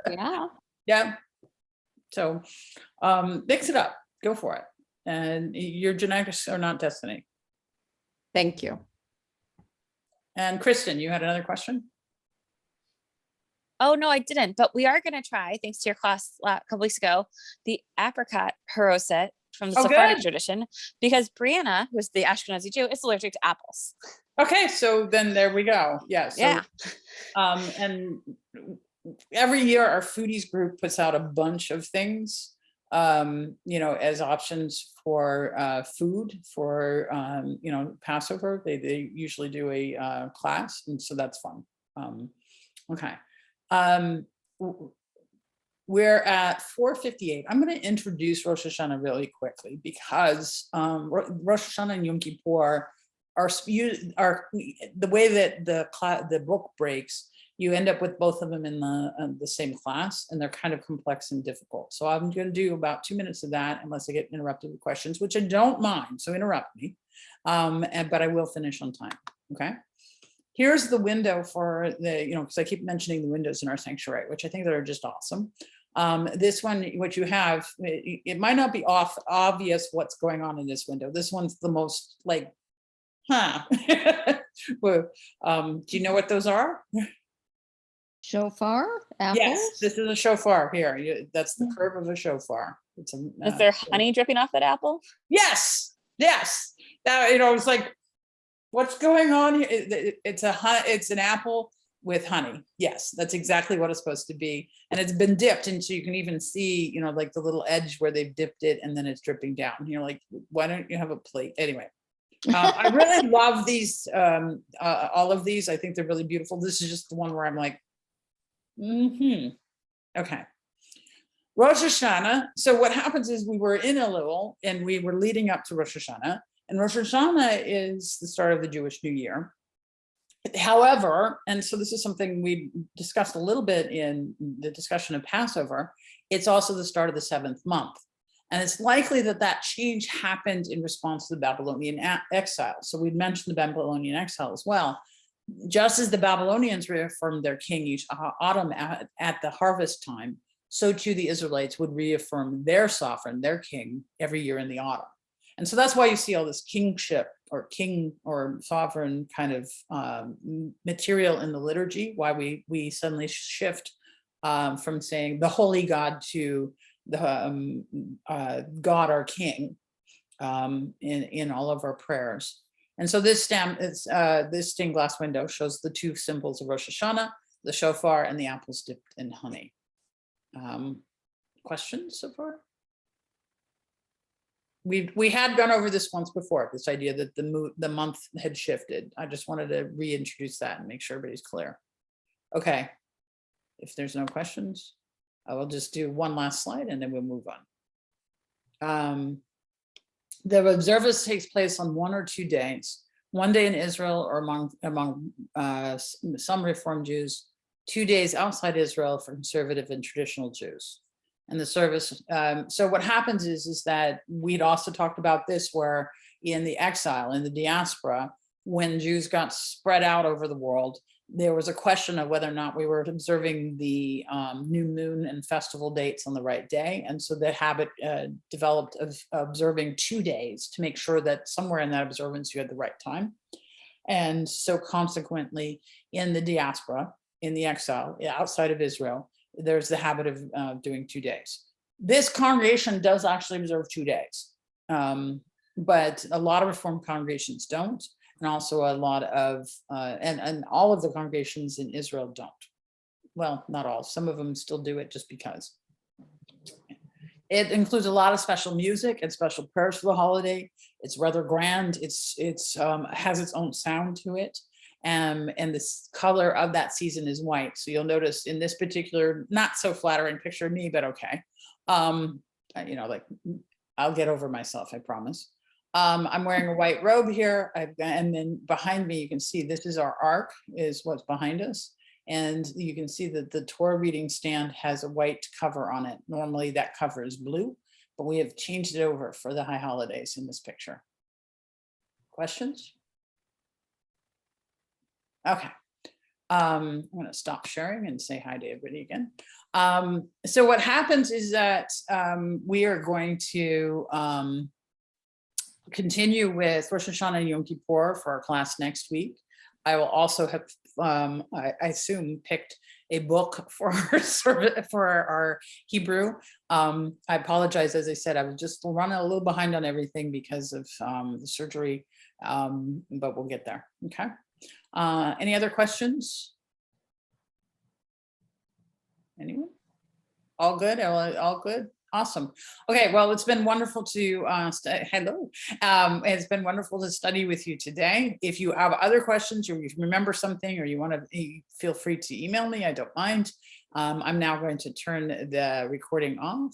Yeah. Yeah. So mix it up. Go for it. And your genetics are not destiny. Thank you. And Kristen, you had another question? Oh, no, I didn't. But we are going to try, thanks to your class a couple weeks ago, the apricot haroset from the Sephardic tradition, because Brianna, who's the Ashkenazi Jew, is allergic to apples. Okay, so then there we go. Yeah. So, Yeah. And every year our foodies group puts out a bunch of things, you know, as options for food for, you know, Passover. They usually do a class, and so that's fun. Okay. We're at 4:58. I'm going to introduce Rosh Hashanah really quickly, because Rosh Hashanah and Yom Kippur are the way that the book breaks. You end up with both of them in the same class, and they're kind of complex and difficult. So I'm going to do about 2 minutes of that, unless I get interrupted with questions, which I don't mind. So interrupt me, but I will finish on time. Okay. Here's the window for the, you know, because I keep mentioning the windows in our sanctuary, which I think that are just awesome. This one, what you have, it might not be obvious what's going on in this window. This one's the most like, huh? Well, do you know what those are? Shofar? Apples? Yes, this is a shofar here. That's the curve of a shofar. It's a, Is there honey dripping off that apple? Yes, yes. That, you know, it's like, what's going on here? It's an apple with honey. Yes, that's exactly what it's supposed to be. And it's been dipped, and so you can even see, you know, like the little edge where they've dipped it, and then it's dripping down. You're like, why don't you have a plate? Anyway, I really love these, all of these. I think they're really beautiful. This is just the one where I'm like, okay. Rosh Hashanah. So what happens is we were in Elul, and we were leading up to Rosh Hashanah. And Rosh Hashanah is the start of the Jewish New Year. However, and so this is something we discussed a little bit in the discussion of Passover, it's also the start of the 7th month. And it's likely that that change happened in response to the Babylonian exile. So we'd mentioned the Babylonian exile as well. Just as the Babylonians reaffirmed their king each autumn at the harvest time, so too the Israelites would reaffirm their sovereign, their king, every year in the autumn. And so that's why you see all this kingship or king or sovereign kind of material in the liturgy, why we suddenly shift from saying the holy God to the God our king in all of our prayers. And so this stained glass window shows the two symbols of Rosh Hashanah, the shofar and the apples dipped in honey. Questions so far? we had gone over this once before, this idea that the month had shifted. I just wanted to reintroduce that and make sure everybody's clear. Okay, if there's no questions, I will just do one last slide and then we'll move on. The observance takes place on 1 or 2 days, 1 day in Israel or among some Reform Jews, 2 days outside Israel for conservative and traditional Jews. And the service, so what happens is that we'd also talked about this, where in the exile, in the diaspora, when Jews got spread out over the world, there was a question of whether or not we were observing the new moon and festival dates on the right day. And so the habit developed of observing 2 days to make sure that somewhere in that observance you had the right time. And so consequently, in the diaspora, in the exile, outside of Israel, there's the habit of doing 2 days. This congregation does actually observe 2 days, but a lot of Reformed congregations don't. And also a lot of, and all of the congregations in Israel don't. Well, not all, some of them still do it just because. It includes a lot of special music and special prayers for the holiday. It's rather grand. It's has its own sound to it. And this color of that season is white. So you'll notice in this particular, not so flattering picture of me, but okay. You know, like I'll get over myself, I promise. I'm wearing a white robe here. And then behind me, you can see this is our ark, is what's behind us. And you can see that the Torah reading stand has a white cover on it. Normally that cover is blue, but we have changed it over for the high holidays in this picture. Questions? Okay. I'm going to stop sharing and say hi to everybody again. So what happens is that we are going to continue with Rosh Hashanah and Yom Kippur for our class next week. I will also have, I assume, picked a book for our Hebrew. I apologize, as I said, I was just running a little behind on everything because of the surgery, but we'll get there. Okay. Any other questions? Anyone? All good? All good? Awesome. Okay, well, it's been wonderful to hello. It's been wonderful to study with you today. If you have other questions, or you remember something, or you want to, feel free to email me. I don't mind. I'm now going to turn the recording off.